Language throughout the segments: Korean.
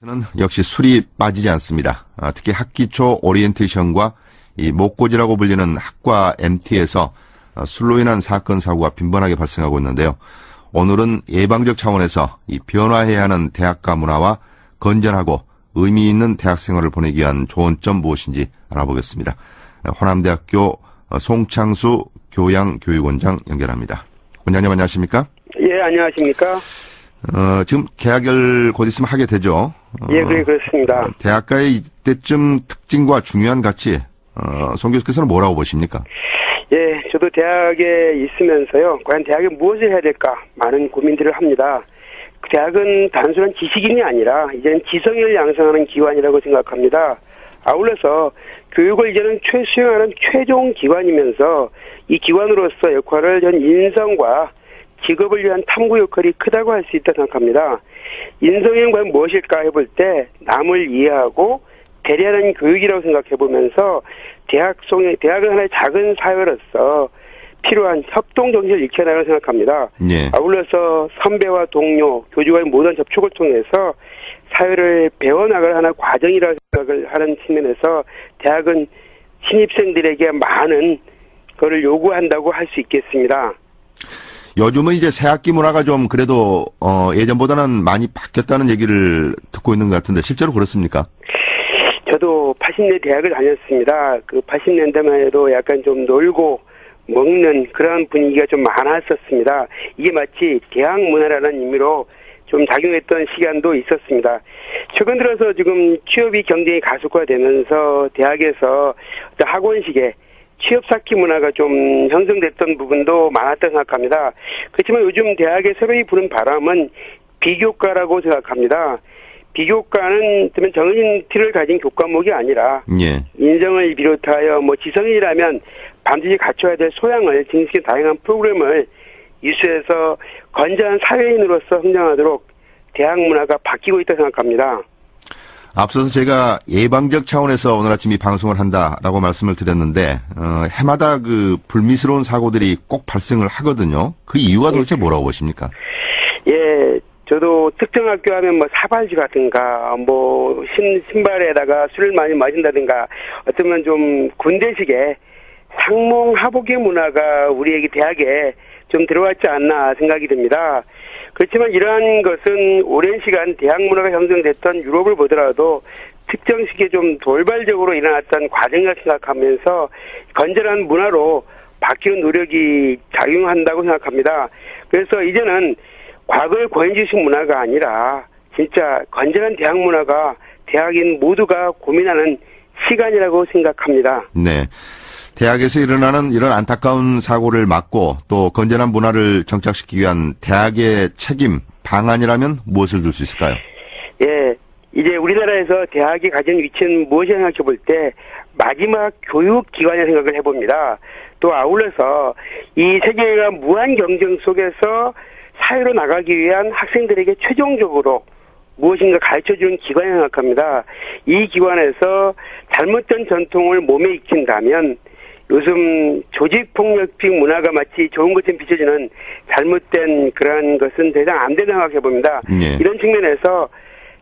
는 역시 술이 빠지지 않습니다. 특히 학기 초 오리엔테이션과 이 목고지라고 불리는 학과 MT에서 술로 인한 사건 사고가 빈번하게 발생하고 있는데요. 오늘은 예방적 차원에서 이 변화해야 하는 대학가 문화와 건전하고 의미 있는 대학 생활을 보내기 위한 조언점 무엇인지 알아보겠습니다. 호남대학교 송창수 교양교육원장 연결합니다. 원장님 안녕하십니까? 예, 안녕하십니까? 지금 개학을 곧 있으면 하게 되죠. 예, 그렇습니다. 대학가의 이때쯤 특징과 중요한 가치, 송 교수께서는 뭐라고 보십니까? 예, 저도 대학에 있으면서요, 과연 대학에 무엇을 해야 될까 많은 고민들을 합니다. 대학은 단순한 지식인이 아니라 이제는 지성을 양성하는 기관이라고 생각합니다. 아울러서 교육을 이제는 수행하는 최종 기관이면서 이 기관으로서 역할을 전 인성과 직업을 위한 탐구 역할이 크다고 할 수 있다고 생각합니다. 인성에는 과연 무엇일까 해볼 때 남을 이해하고 대리하는 교육이라고 생각해보면서 대학은 하나의 작은 사회로서 필요한 협동 정신을 익혀나가고 생각합니다. 예. 아울러서 선배와 동료, 교주와의 모든 접촉을 통해서 사회를 배워나갈 하나의 과정이라고 생각을 하는 측면에서 대학은 신입생들에게 많은 것을 요구한다고 할 수 있겠습니다. 요즘은 이제 새학기 문화가 좀 그래도 예전보다는 많이 바뀌었다는 얘기를 듣고 있는 것 같은데 실제로 그렇습니까? 저도 80년대 대학을 다녔습니다. 그 80년대만 해도 약간 좀 놀고 먹는 그런 분위기가 좀 많았었습니다. 이게 마치 대학 문화라는 의미로 좀 작용했던 시간도 있었습니다. 최근 들어서 지금 취업이 경쟁이 가속화되면서 대학에서 어떤 학원식의 취업사키 문화가 좀 형성됐던 부분도 많았다고 생각합니다. 그렇지만 요즘 대학의 새로이 부는 바람은 비교과라고 생각합니다. 비교과는 정해진 틀을 가진 교과목이 아니라 예. 인성을 비롯하여 지성인이라면 반드시 갖춰야 될 소양을 증식한 다양한 프로그램을 이수해서 건전한 사회인으로서 성장하도록 대학 문화가 바뀌고 있다고 생각합니다. 앞서서 제가 예방적 차원에서 오늘 아침 이 방송을 한다라고 말씀을 드렸는데 해마다 그 불미스러운 사고들이 꼭 발생을 하거든요. 그 이유가 도대체 뭐라고 보십니까? 예, 저도 특정 학교 하면 사발지 같은가 신발에다가 술을 많이 마신다든가 어쩌면 좀 군대식의 상몽하복의 문화가 우리에게 대학에 좀 들어왔지 않나 생각이 듭니다. 그렇지만 이러한 것은 오랜 시간 대학 문화가 형성됐던 유럽을 보더라도 특정 시기에 좀 돌발적으로 일어났던 과정이라 생각하면서 건전한 문화로 바뀌는 노력이 작용한다고 생각합니다. 그래서 이제는 과거의 고연지식 문화가 아니라 진짜 건전한 대학 문화가 대학인 모두가 고민하는 시간이라고 생각합니다. 네. 대학에서 일어나는 이런 안타까운 사고를 막고 또 건전한 문화를 정착시키기 위한 대학의 책임, 방안이라면 무엇을 들 수 있을까요? 예, 이제 우리나라에서 대학이 가진 위치는 무엇이 생각해 볼 때 마지막 교육기관이라는 생각을 해봅니다. 또 아울러서 이 세계가 무한 경쟁 속에서 사회로 나가기 위한 학생들에게 최종적으로 무엇인가 가르쳐주는 기관이라고 생각합니다. 이 기관에서 잘못된 전통을 몸에 익힌다면 요즘 조직폭력식 문화가 마치 좋은 것처럼 비춰지는 잘못된 그러한 것은 더 이상 안 된다고 생각해봅니다. 네. 이런 측면에서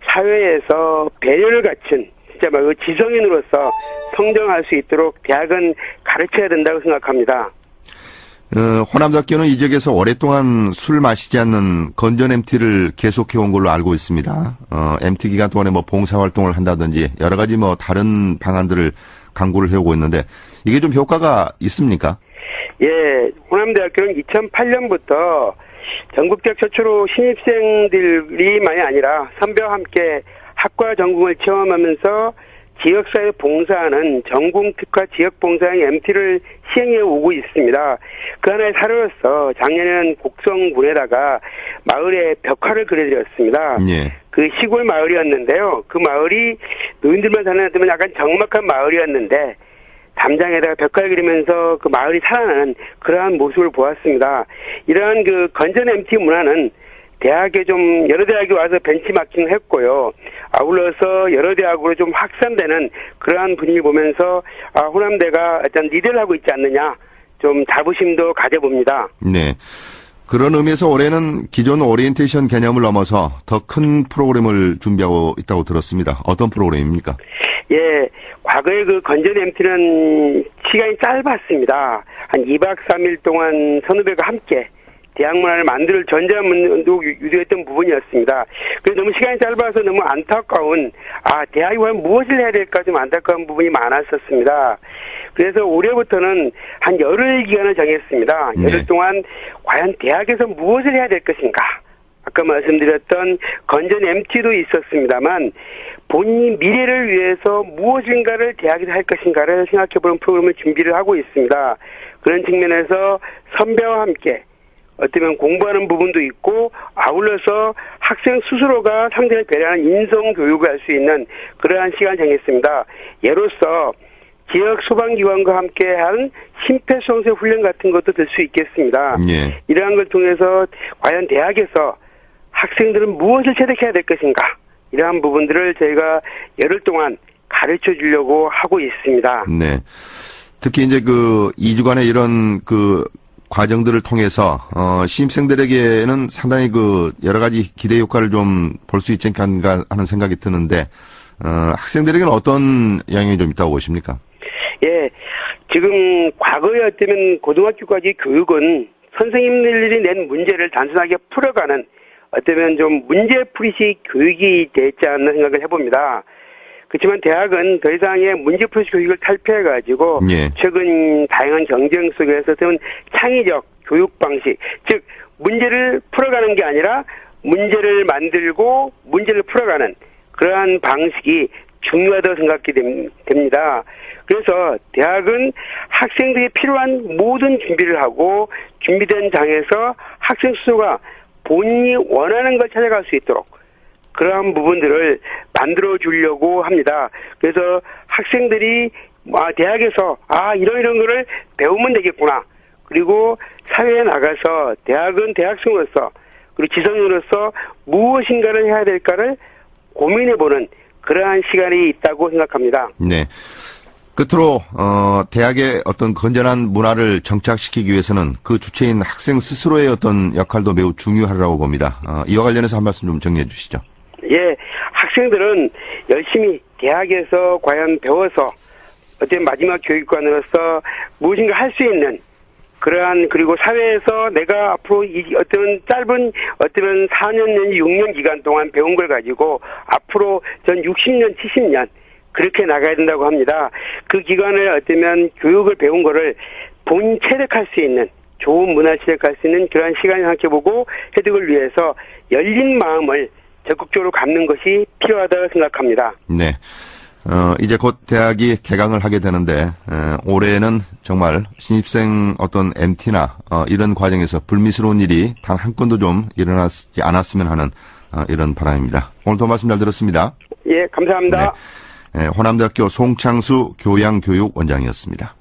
사회에서 배려를 갖춘 진짜 말 지성인으로서 성장할 수 있도록 대학은 가르쳐야 된다고 생각합니다. 호남대학교는 이 지역에서 오랫동안 술 마시지 않는 건전 MT를 계속해온 걸로 알고 있습니다. MT 기간 동안에 봉사활동을 한다든지 여러 가지 다른 방안들을 강구를 해오고 있는데 이게 좀 효과가 있습니까? 예, 호남대학교는 2008년부터 전국대학 최초로 신입생들이만이 아니라 선배와 함께 학과 전공을 체험하면서 지역사회에 봉사하는 전공특화 지역봉사형 MT를 시행해 오고 있습니다. 그 하나의 사례로서 작년에는 곡성군에다가 마을에 벽화를 그려드렸습니다. 예. 그 시골 마을이었는데요. 그 마을이 노인들만 사는 약간 적막한 마을이었는데 담장에다가 벽화를 그리면서 그 마을이 살아나는 그러한 모습을 보았습니다. 이러한 그 건전 MT 문화는 대학에 좀 여러 대학이 와서 벤치마킹을 했고요. 아울러서 여러 대학으로 좀 확산되는 그러한 분위기 보면서 호남대가 일단 리드를 하고 있지 않느냐 좀 자부심도 가져봅니다. 네. 그런 의미에서 올해는 기존 오리엔테이션 개념을 넘어서 더 큰 프로그램을 준비하고 있다고 들었습니다. 어떤 프로그램입니까? 예, 과거에 그 건전 MT는 시간이 짧았습니다. 한 2박 3일 동안 선후배가 함께 대학 문화를 만들 전자문도 유도했던 부분이었습니다. 그래서 너무 시간이 짧아서 너무 안타까운, 대학이 과연 무엇을 해야 될까 좀 안타까운 부분이 많았었습니다. 그래서 올해부터는 한 열흘 기간을 정했습니다. 네. 열흘 동안 과연 대학에서 무엇을 해야 될 것인가? 아까 말씀드렸던 건전 MT도 있었습니다만 본인이 미래를 위해서 무엇인가를 대학에서 할 것인가를 생각해보는 프로그램을 준비를 하고 있습니다. 그런 측면에서 선배와 함께 어쩌면 공부하는 부분도 있고 아울러서 학생 스스로가 상대를 배려하는 인성교육을 할 수 있는 그러한 시간을 정했습니다. 예로서 지역 소방기관과 함께한 심폐소생술 훈련 같은 것도 될 수 있겠습니다. 예. 이러한 걸 통해서 과연 대학에서 학생들은 무엇을 체득해야 될 것인가, 이러한 부분들을 저희가 열흘 동안 가르쳐 주려고 하고 있습니다. 네. 특히 이제 그 2주간의 이런 그 과정들을 통해서 신입생들에게는 상당히 그 여러 가지 기대 효과를 좀 볼 수 있지 않을까 하는 생각이 드는데 학생들에게는 어떤 영향이 좀 있다고 보십니까? 예, 지금 과거에 어쩌면 고등학교까지 교육은 선생님들이 낸 문제를 단순하게 풀어가는 어쩌면 좀 문제풀이식 교육이 되지 않나 생각을 해봅니다. 그렇지만 대학은 더 이상의 문제풀이식 교육을 탈피해가지고 예. 최근 다양한 경쟁 속에서 좀 창의적 교육 방식, 즉 문제를 풀어가는 게 아니라 문제를 만들고 문제를 풀어가는 그러한 방식이 중요하다고 생각이 됩니다. 그래서 대학은 학생들이 필요한 모든 준비를 하고 준비된 장에서 학생 스스로가 본인이 원하는 걸 찾아갈 수 있도록 그러한 부분들을 만들어 주려고 합니다. 그래서 학생들이 대학에서 이런 거를 배우면 되겠구나. 그리고 사회에 나가서 대학은 대학생으로서 그리고 지성인으로서 무엇인가를 해야 될까를 고민해보는 그러한 시간이 있다고 생각합니다. 네. 끝으로 대학의 어떤 건전한 문화를 정착시키기 위해서는 그 주체인 학생 스스로의 어떤 역할도 매우 중요하다고 봅니다. 이와 관련해서 한 말씀 좀 정리해 주시죠. 예, 학생들은 열심히 대학에서 과연 배워서 어떤 마지막 교육관으로서 무엇인가 할 수 있는 그러한, 그리고 사회에서 내가 앞으로 어떤 짧은 어쩌면 4년 내지 6년 기간 동안 배운 걸 가지고 앞으로 전 60년, 70년 그렇게 나가야 된다고 합니다. 그 기간을 어쩌면 교육을 배운 거를 본인 체득할 수 있는 좋은 문화 체득할 수 있는 그러한 시간을 생각해보고 혜택을 위해서 열린 마음을 적극적으로 갖는 것이 필요하다고 생각합니다. 네. 이제 곧 대학이 개강을 하게 되는데, 올해는 정말 신입생 어떤 MT나, 이런 과정에서 불미스러운 일이 단 한 건도 좀 일어나지 않았으면 하는, 이런 바람입니다. 오늘도 말씀 잘 들었습니다. 예, 감사합니다. 네. 호남대학교 송창수 교양교육원장이었습니다.